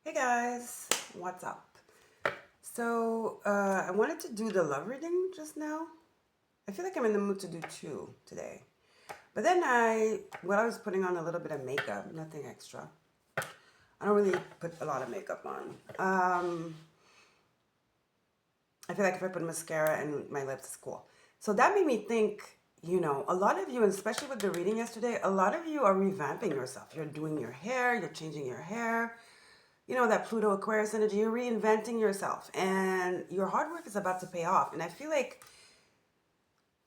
Hey guys, what's up? I wanted to do the love reading just now. I feel like I'm in the mood to do two today. But then I was putting on a little bit of makeup, nothing extra. I don't really put a lot of makeup on. I feel like if I put mascara and my lips, it's cool. So that made me think, a lot of you, and especially with the reading yesterday, a lot of you are revamping yourself. You're doing your hair, you're changing your hair. That Pluto Aquarius energy, you're reinventing yourself and your hard work is about to pay off. And I feel like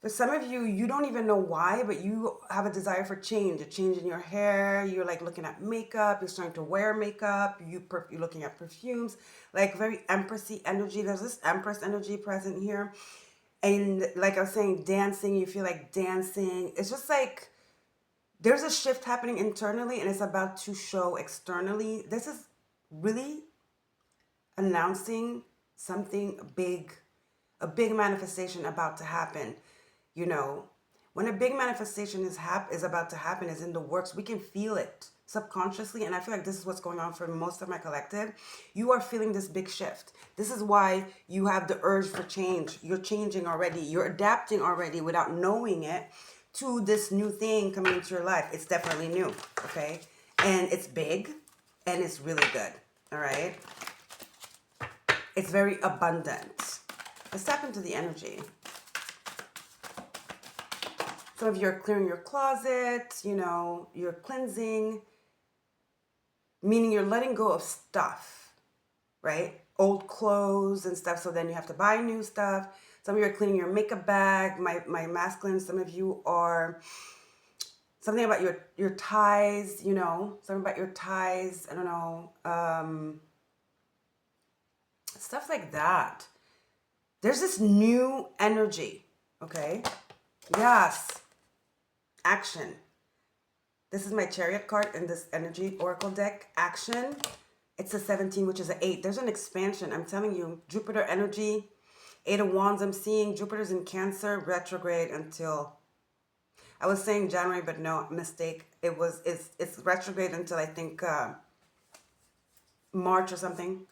for some of you, you don't even know why, but you have a desire for change, a change in your hair. You're like looking at makeup, you're starting to wear makeup, you're looking at perfumes, like very empressy energy. There's this empress energy present here. And like I was saying, dancing, you feel like dancing. It's just like there's a shift happening internally and it's about to show externally. This is really announcing something big, a big manifestation about to happen. You know, when a big manifestation is about to happen, is in the works, we can feel it subconsciously. And I feel like this is what's going on for most of my collective. You are feeling this big shift. This is why you have the urge for change. You're changing already. You're adapting already without knowing it to this new thing coming into your life. It's definitely new, okay? And it's big and it's really good, all right? It's very abundant. Let's tap into the energy. Some of you are clearing your closet, you're cleansing, meaning you're letting go of stuff, right? Old clothes and stuff, so then you have to buy new stuff. Some of you are cleaning your makeup bag, my masculine. Some of you are, something about your ties, something about your ties, I don't know, stuff like that. There's this new energy, okay? Yes. Action. This is my Chariot card in this energy oracle deck. Action. It's a 17, which is an 8. There's an expansion. I'm telling you, Jupiter energy, 8 of Wands I'm seeing. Jupiter's in Cancer, retrograde until, I was saying January, but no, mistake. It's retrograde until I think March or something.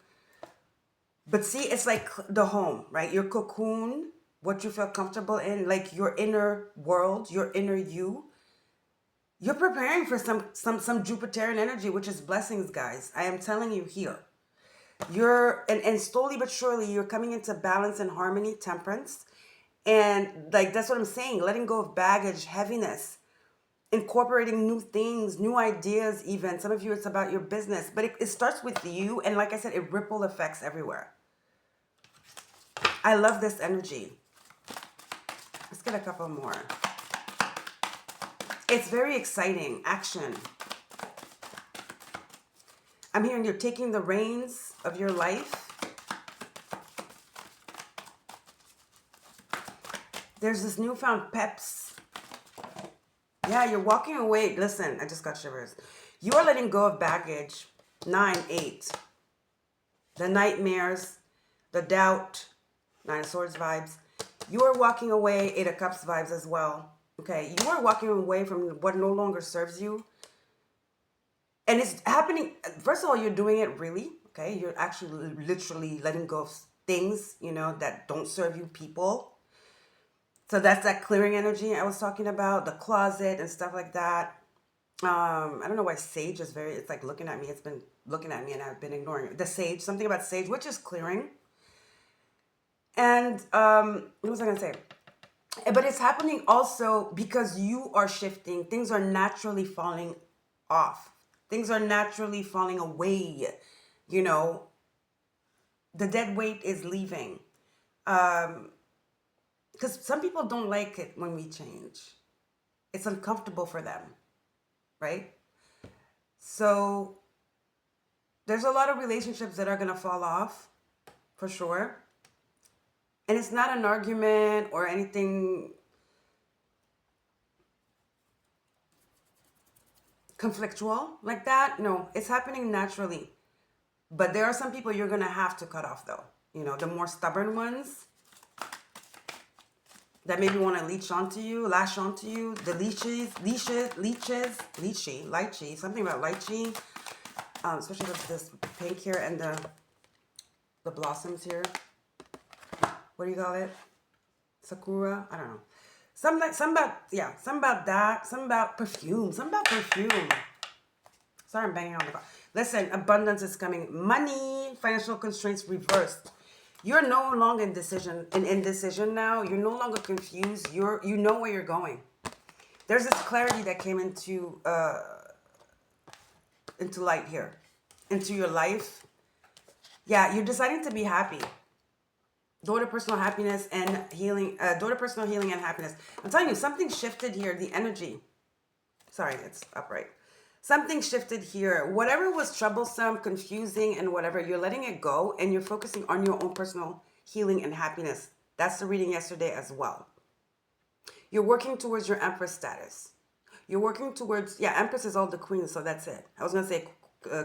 But see, it's like the home, right? Your cocoon, what you feel comfortable in, like your inner world, your inner you. You're preparing for some Jupiterian energy, which is blessings, guys. I am telling you here. And slowly but surely, you're coming into balance and harmony, temperance. And like, that's what I'm saying. Letting go of baggage, heaviness, incorporating new things, new ideas even. Some of you, it's about your business. But it starts with you. And like I said, it ripple effects everywhere. I love this energy. Let's get a couple more. It's very exciting. Action. I'm hearing you're taking the reins of your life. There's this newfound peps. Yeah, you're walking away. Listen, I just got shivers. You are letting go of baggage. 9, 8. The nightmares, the doubt, 9 of Swords vibes. You are walking away, 8 of Cups vibes as well. Okay, you are walking away from what no longer serves you. And it's happening, first of all, you're doing it really, okay? You're actually literally letting go of things, that don't serve you, people. So that's that clearing energy I was talking about, the closet and stuff like that. I don't know why sage is it's like looking at me. It's been looking at me and I've been ignoring it. The sage, something about sage, which is clearing. And what was I going to say? But it's happening also because you are shifting. Things are naturally falling off. Things are naturally falling away. The dead weight is leaving. Because some people don't like it when we change. It's uncomfortable for them, right? So there's a lot of relationships that are going to fall off, for sure. And it's not an argument or anything conflictual like that. No, it's happening naturally. But there are some people you're going to have to cut off, though. The more stubborn ones that maybe want to lash onto you. The lychee, something about lychee. especially with this pink here and the blossoms here. What do you call it? Sakura? I don't know. Some about, yeah, some about that, some about perfume, some about perfume. Sorry, I'm banging on the bar. Listen, abundance is coming. Money, financial constraints reversed. You're no longer in indecision now. You're no longer confused. You know where you're going. There's this clarity that came into light here, into your life. Yeah, you're deciding to be happy. Door to personal happiness and healing. Door to personal healing and happiness. I'm telling you, something shifted here. The energy. Sorry, it's upright. Something shifted here. Whatever was troublesome, confusing, and whatever, you're letting it go and you're focusing on your own personal healing and happiness. That's the reading yesterday as well. You're working towards your Empress status. You're working towards, yeah, Empress is all the queens, so that's it. I was going to say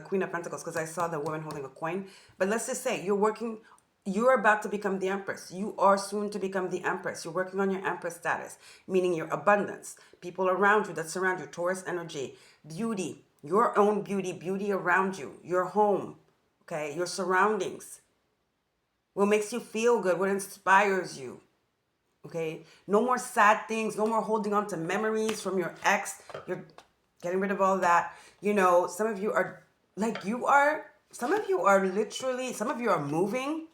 Queen of Pentacles because I saw the woman holding a coin. But let's just say you're about to become the Empress. You are soon to become the Empress. You're working on your Empress status, meaning your abundance, people around you that surround you, Taurus energy, beauty, your own beauty, beauty around you, your home, okay, your surroundings, what makes you feel good, what inspires you. Okay, no more sad things, no more holding on to memories from your ex. You're getting rid of all that. You know, some of you are like some of you are literally, some of you are moving.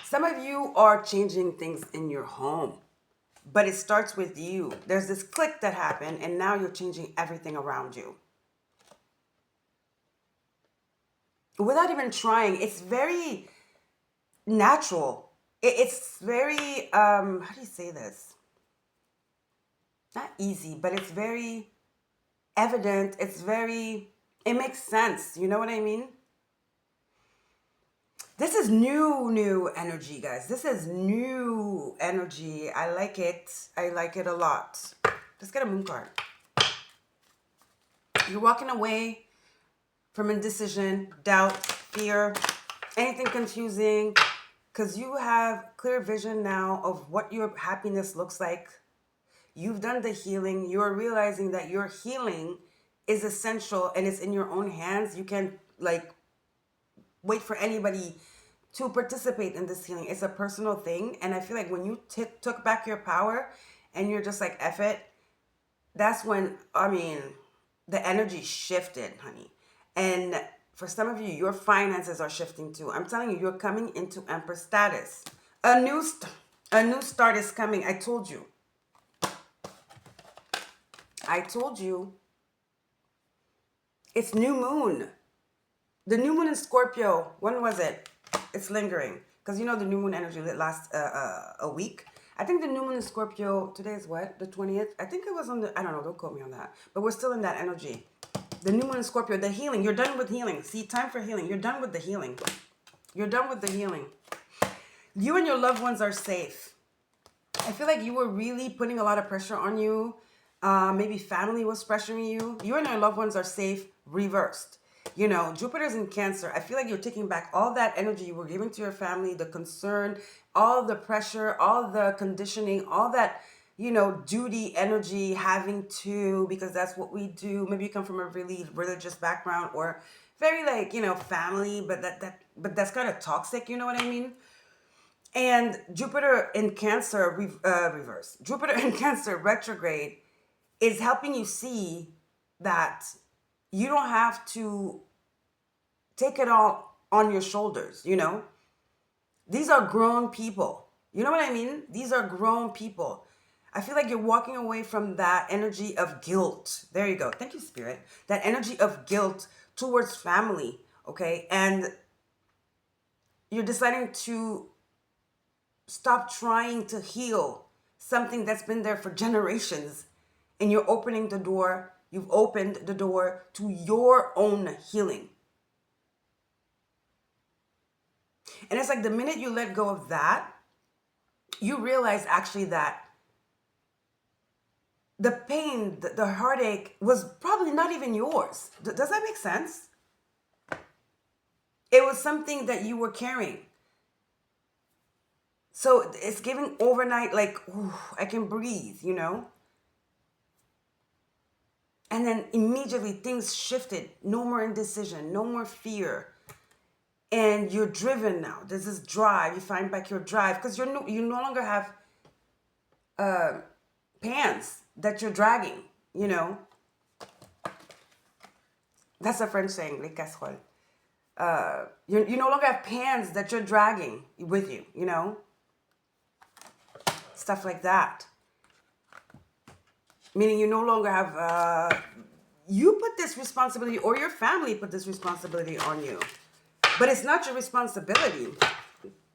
Some of you are changing things in your home, but it starts with you. There's this click that happened, and now you're changing everything around you. Without even trying, it's very natural. It's very, how do you say this? Not easy, but it's very evident. It makes sense. You know what I mean? This is new energy, guys. This is new energy. I like it. I like it a lot. Let's get a moon card. You're walking away from indecision, doubt, fear, anything confusing, because you have clear vision now of what your happiness looks like. You've done the healing. You're realizing that your healing is essential and it's in your own hands. You can't wait for anybody to participate in this healing. It's a personal thing. And I feel like when you took back your power and you're just like, F it, that's when, the energy shifted, honey. And for some of you, your finances are shifting too. I'm telling you, you're coming into Empress status. A new start is coming. I told you. It's new moon. The new moon in Scorpio, when was it? It's lingering. Because you know the new moon energy lasts a week. I think the new moon in Scorpio, today is what? The 20th? I think it was on I don't know, don't quote me on that. But we're still in that energy. The new moon in Scorpio, the healing. You're done with healing. See, time for healing. You're done with the healing. You're done with the healing. You and your loved ones are safe. I feel like you were really putting a lot of pressure on you. Maybe family was pressuring you. You and your loved ones are safe, reversed. You know, Jupiter's in Cancer. I feel like you're taking back all that energy you were giving to your family, the concern, all the pressure, all the conditioning, all that, duty energy, having to, because that's what we do. Maybe you come from a really religious background or very family, but that's kind of toxic, you know what I mean? And Jupiter in Cancer reverse. Jupiter in Cancer retrograde is helping you see that you don't have to take it all on your shoulders, These are grown people. You know what I mean? These are grown people. I feel like you're walking away from that energy of guilt. There you go. Thank you, Spirit. That energy of guilt towards family, okay? And you're deciding to stop trying to heal something that's been there for generations. And you've opened the door to your own healing. And it's like the minute you let go of that, you realize actually that the pain, the heartache was probably not even yours. Does that make sense? It was something that you were carrying. So it's giving overnight, like, ooh, I can breathe, And then immediately things shifted. No more indecision, no more fear. And you're driven now. There's this drive. You find back your drive because you no longer have pants that you're dragging, you know. That's a French saying, les casseroles. You no longer have pans that you're dragging with you, you know. Stuff like that. Meaning you no longer have, you put this responsibility or your family put this responsibility on you. But it's not your responsibility.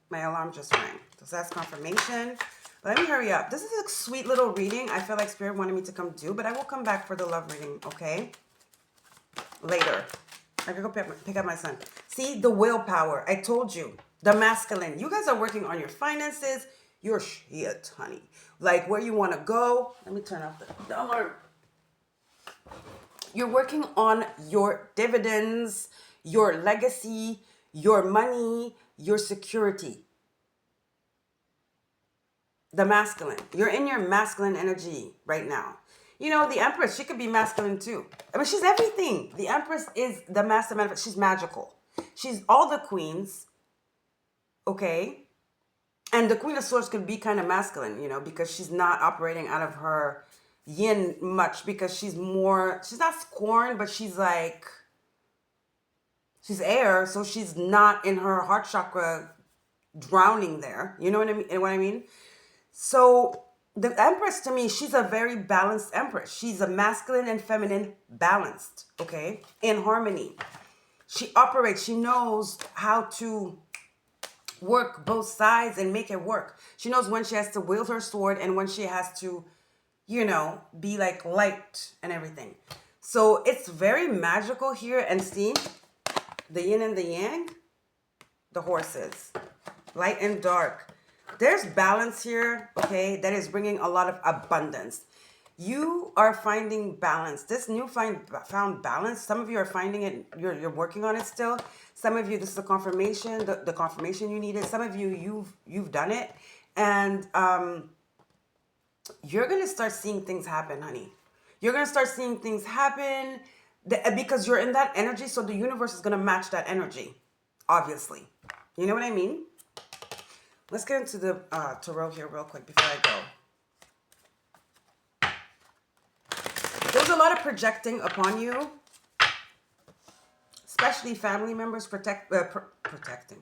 My alarm just rang. So that's confirmation. Let me hurry up. This is a sweet little reading. I feel like Spirit wanted me to come do, but I will come back for the love reading, okay? Later. I can go pick up my son. See, the willpower. I told you. The masculine. You guys are working on your finances. Your shit, honey. Like where you want to go. Let me turn off the alarm. You're working on your dividends, your legacy, your money, your security. The masculine. You're in your masculine energy right now. You know, the Empress, she could be masculine too. I mean, she's everything. The Empress is the master manifest. She's magical. She's all the queens, okay? And the Queen of Swords could be kind of masculine, you know, because she's not operating out of her yin much because she's not scorned, but she's like, she's air, so she's not in her heart chakra drowning there. You know what I mean? So the Empress, to me, she's a very balanced Empress. She's a masculine and feminine balanced, okay? In harmony. She operates, she knows how to work both sides and make it work. She knows when she has to wield her sword and when she has to, you know, be like light and everything. So it's very magical here. And see, the yin and the yang, the horses, light and dark. There's balance here, okay, that is bringing a lot of abundance. You are finding balance. This found balance, some of you are finding it, you're working on it still. Some of you, this is a confirmation, the confirmation you needed. Some of you, you've done it. And you're going to start seeing things happen, honey. You're going to start seeing things happen because you're in that energy. So the universe is going to match that energy, obviously. You know what I mean? Let's get into the tarot here real quick before I go. There's a lot of projecting upon you, especially family members projecting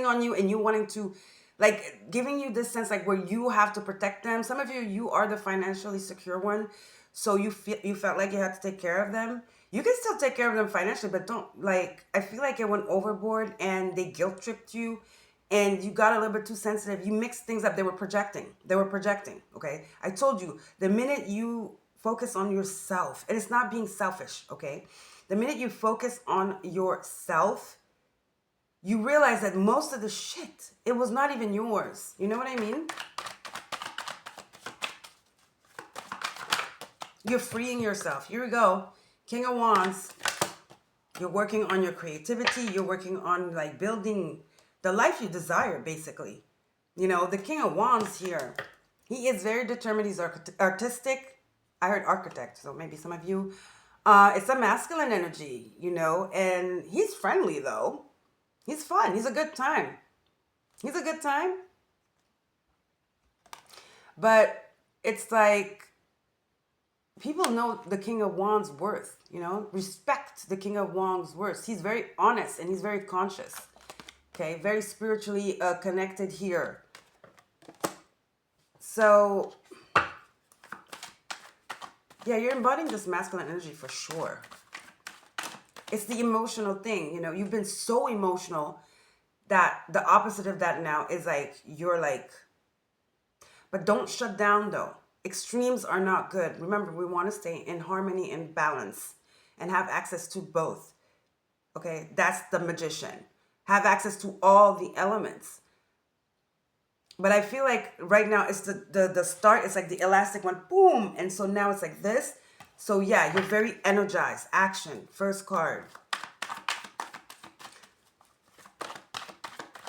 on you and you wanting to, like, giving you this sense like where you have to protect them. Some of you, you are the financially secure one, so you felt like you had to take care of them. You can still take care of them financially, but don't, like, I feel like it went overboard and they guilt tripped you. And you got a little bit too sensitive. You mixed things up. They were projecting, okay? I told you, the minute you focus on yourself, and it's not being selfish, okay? The minute you focus on yourself, you realize that most of the shit, it was not even yours. You know what I mean? You're freeing yourself. Here we go. King of Wands. You're working on your creativity. You're working on, like, building the life you desire, basically. You know, the King of Wands here, he is very determined. He's artistic. I heard architect, so maybe some of you. It's a masculine energy, you know, and he's friendly, though. He's fun. He's a good time. He's a good time. But it's like, people know the King of Wands' worth, you know. Respect the King of Wands' worth. He's very honest and he's very conscious. Okay, very spiritually connected here. So, yeah, you're embodying this masculine energy for sure. It's the emotional thing, you know. You've been so emotional that the opposite of that now is like, you're like, but don't shut down though. Extremes are not good. Remember, we want to stay in harmony and balance and have access to both. Okay, that's the magician. Have access to all the elements. But I feel like right now it's the start. It's like the elastic one, boom. And so now it's like this. So yeah, you're very energized. Action, first card.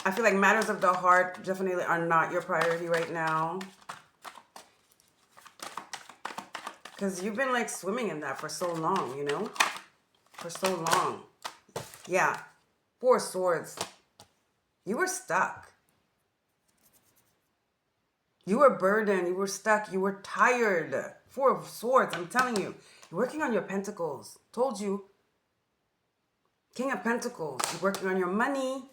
I feel like matters of the heart definitely are not your priority right now. Because you've been like swimming in that for so long, you know? For so long. Yeah. Four Swords. You were stuck. You were burdened. You were stuck. You were tired. Four of Swords. I'm telling you. You're working on your pentacles. Told you. King of Pentacles. You're working on your money.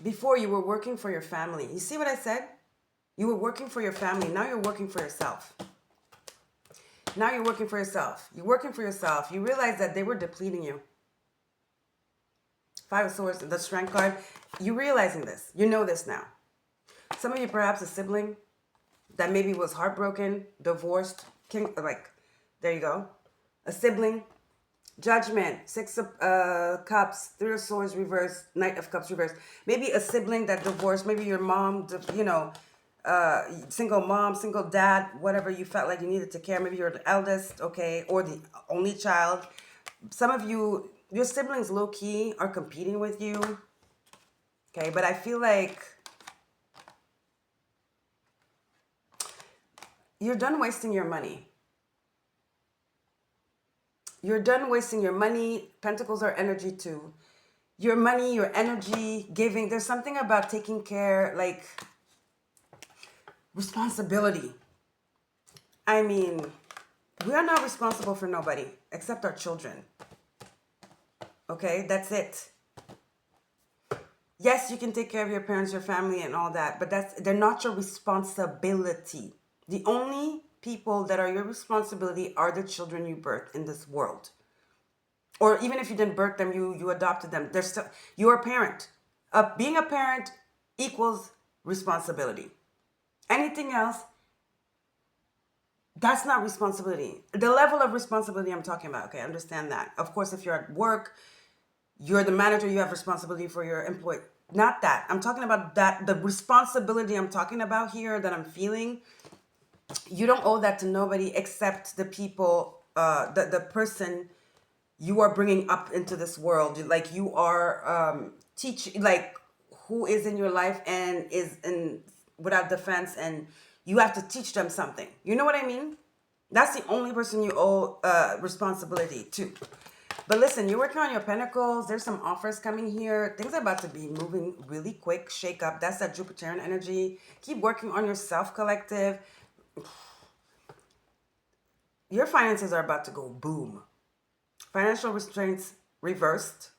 Before you were working for your family. You see what I said? You were working for your family. Now you're working for yourself. Now you're working for yourself. You're working for yourself. You realize that they were depleting you. Five of Swords, the Strength card. You're realizing this. You know this now. Some of you perhaps a sibling that maybe was heartbroken, divorced, there you go. A sibling. Judgment, Six of Cups, Three of Swords reverse, Knight of Cups reverse. Maybe a sibling that divorced. Maybe your mom, single mom, single dad, whatever you felt like you needed to care. Maybe you're the eldest, okay, or the only child. Some of you, your siblings low-key are competing with you, okay, but I feel like you're done wasting your money. You're done wasting your money. Pentacles are energy too. Your money, your energy, giving. There's something about taking care, like responsibility. I mean, we are not responsible for nobody except our children. Okay, that's it. Yes, you can take care of your parents, your family, and all that, but they're not your responsibility. The only people that are your responsibility are the children you birthed in this world. Or even if you didn't birth them, you adopted them. They're still, you're a parent. Being a parent equals responsibility. Anything else, that's not responsibility. The level of responsibility I'm talking about, okay, understand that. Of course, if you're at work, you're the manager, you have responsibility for your employee. Not that. I'm talking about that. The responsibility I'm talking about here that I'm feeling, you don't owe that to nobody except the people, the person you are bringing up into this world. Like you are teaching, like who is in your life and is in without defense, and you have to teach them something. You know what I mean? That's the only person you owe responsibility to. But listen, you're working on your pentacles. There's some offers coming here. Things are about to be moving really quick. Shake up. That's that Jupiterian energy. Keep working on yourself, collective. Your finances are about to go boom. Financial restraints reversed.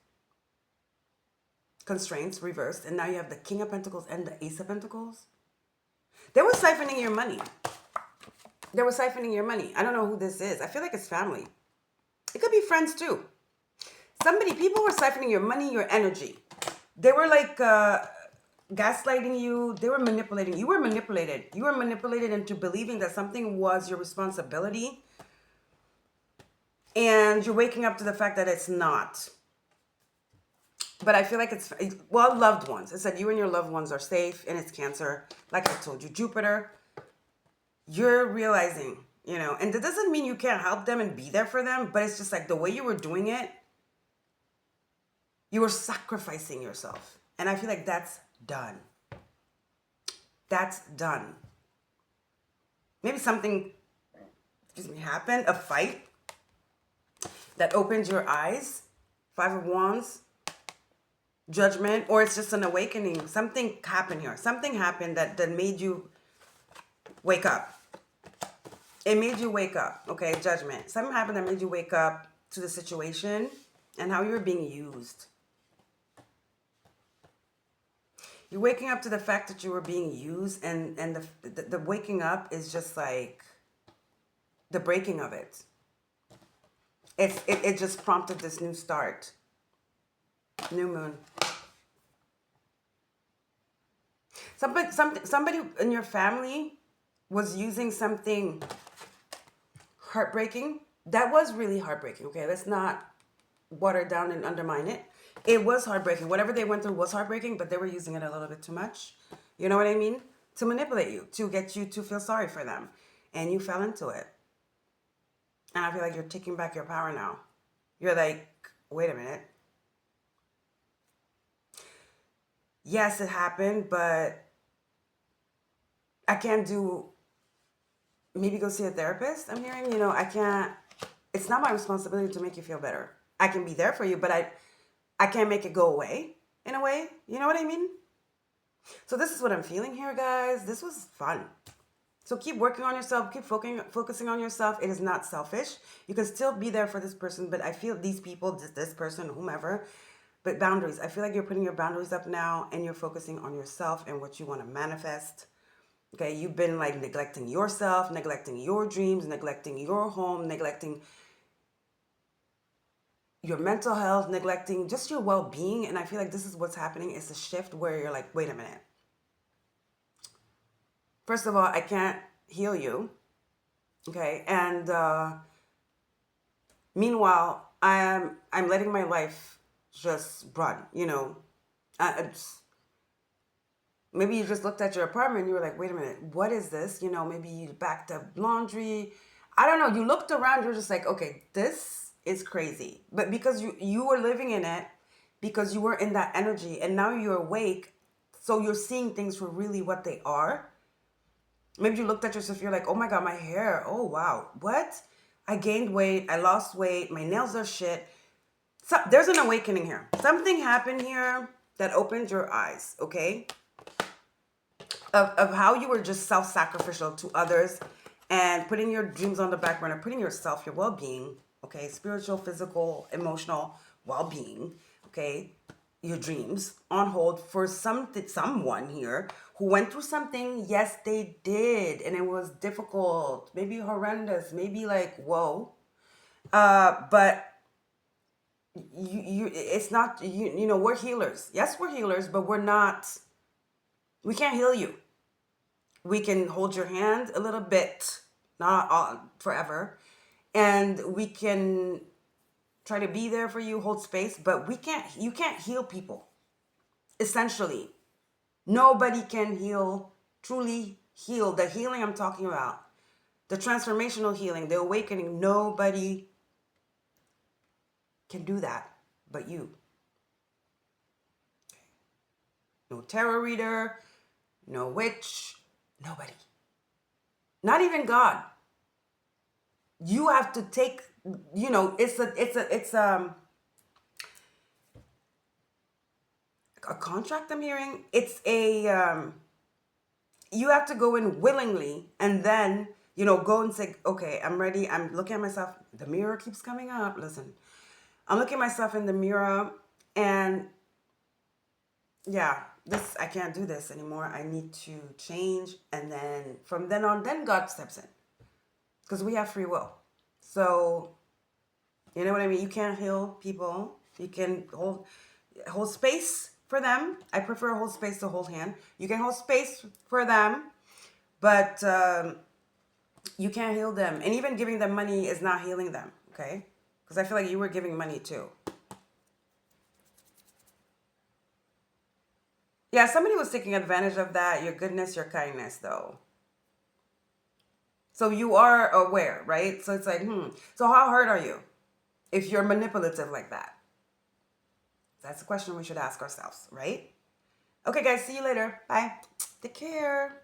Constraints reversed. And now you have the King of Pentacles and the Ace of Pentacles. They were siphoning your money. They were siphoning your money. I don't know who this is. I feel like it's family. It could be friends too. People were siphoning your money, your energy. They were like gaslighting you. They were manipulating. You were manipulated. You were manipulated into believing that something was your responsibility. And you're waking up to the fact that it's not. But I feel like it's, well, loved ones. It said you and your loved ones are safe, and it's Cancer. Like I told you, Jupiter, you're realizing, and that doesn't mean you can't help them and be there for them, but it's just like the way you were doing it, you were sacrificing yourself. And I feel like that's done. That's done. Maybe something, happened, a fight that opened your eyes. Five of Wands, Judgment, or it's just an awakening. Something happened here. Something happened that made you wake up. It made you wake up, okay? Judgment. Something happened that made you wake up to the situation and how you're being used. You're waking up to the fact that you were being used, and the waking up is just like the breaking of it. It just prompted this new start. New moon. Somebody in your family was using something heartbreaking. That was really heartbreaking, okay? Let's not water down and undermine it. It was heartbreaking. Whatever they went through was heartbreaking, but they were using it a little bit too much. You know what I mean? To manipulate you, to get you to feel sorry for them. And you fell into it. And I feel like you're taking back your power now. You're like, wait a minute. Yes, it happened, but I can't do maybe go see a therapist. I'm hearing, I can't, it's not my responsibility to make you feel better. I can be there for you, but I can't make it go away in a way. You know what I mean? So this is what I'm feeling here, guys. This was fun. So keep working on yourself, keep focusing on yourself. It is not selfish. You can still be there for this person, but I feel these people, this person, whomever, but boundaries. I feel like you're putting your boundaries up now and you're focusing on yourself and what you want to manifest. Okay, you've been like neglecting yourself, neglecting your dreams, neglecting your home, neglecting your mental health, neglecting just your well-being. And I feel like this is what's happening. It's a shift where you're like, wait a minute. First of all, I can't heal you. Okay, and meanwhile, I'm letting my life just run. Maybe you just looked at your apartment and you were like, wait a minute, what is this? Maybe you backed up laundry. I don't know. You looked around, you're just like, okay, this is crazy. But because you were living in it, because you were in that energy, and now you're awake, so you're seeing things for really what they are. Maybe you looked at yourself, you're like, oh my God, my hair. Oh wow. What? I gained weight, I lost weight, my nails are shit. So there's an awakening here. Something happened here that opened your eyes, okay? Of how you were just self-sacrificial to others and putting your dreams on the back burner, putting yourself, your well-being, okay, spiritual, physical, emotional well-being, okay, your dreams on hold for someone here who went through something. Yes, they did, and it was difficult, maybe horrendous, maybe like whoa, but it's not we're healers. Yes, we're healers, but we can't heal you. We can hold your hand a little bit, not all, forever, and we can try to be there for you, hold space, but you can't heal people. Essentially, nobody can truly heal. The healing I'm talking about, the transformational healing, the awakening, nobody can do that but you. No tarot reader, no witch, nobody. Not even God. You have to take, it's a contract I'm hearing. It's you have to go in willingly and then, go and say, okay, I'm ready. I'm looking at myself. The mirror keeps coming up. Listen, I'm looking at myself in the mirror and yeah, I can't do this anymore. I need to change. And then from then on, then God steps in because we have free will. So, you know what I mean? You can't heal people. You can hold space for them. I prefer hold space to hold hand. You can hold space for them, but you can't heal them. And even giving them money is not healing them, okay? Because I feel like you were giving money too. Yeah, somebody was taking advantage of that, your goodness, your kindness, though. So you are aware, right? So it's like, so how hurt are you if you're manipulative like that? That's a question we should ask ourselves, right? Okay, guys, see you later. Bye. Take care.